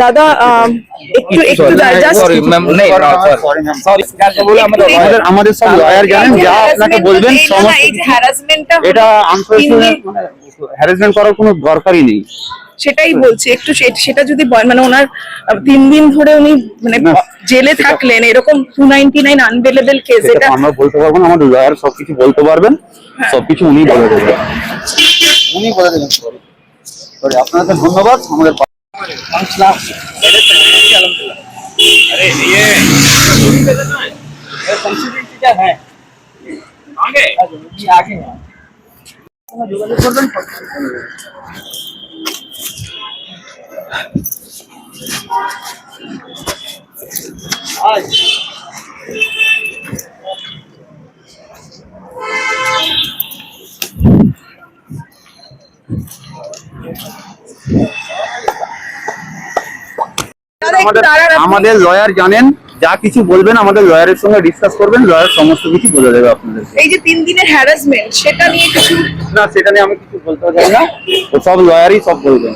দাদা একটু আমাদের সব লয়ার জানেন, যা আপনাকে বলবেন এটা হ্যারাসমেন্ট করার কোনো দরকারই নেই। সেটাই বলছি, একটু সেটা যদি মানে ওনার 3 দিন ধরে উনি মানে জেলে থাকলেন, এরকম 299 আনবেলেবল কেস, এটা আমরা বলতে পারবো না। আমাদের লয়ার সবকিছু বলতে পারবেন, সবকিছু উনি বলে দেবেন, উনি বলে দেবেন। সরি, আপনাদের ধন্যবাদ। আমাদের যোগাযোগ করবেন। আমাদের লয়ার জানেন, যা কিছু বলবেন আমাদের লয়ারের সঙ্গে ডিসকাস করবেন, লয়ার সমস্ত কিছু বলে দেবে আপনাদের। এই যে 3 দিনের হ্যারাসমেন্ট, সেটা নিয়ে কিছু না, সেটা নিয়ে আমি কিছু বলতে চাই না, তো সব লয়ারই সব বলবেন।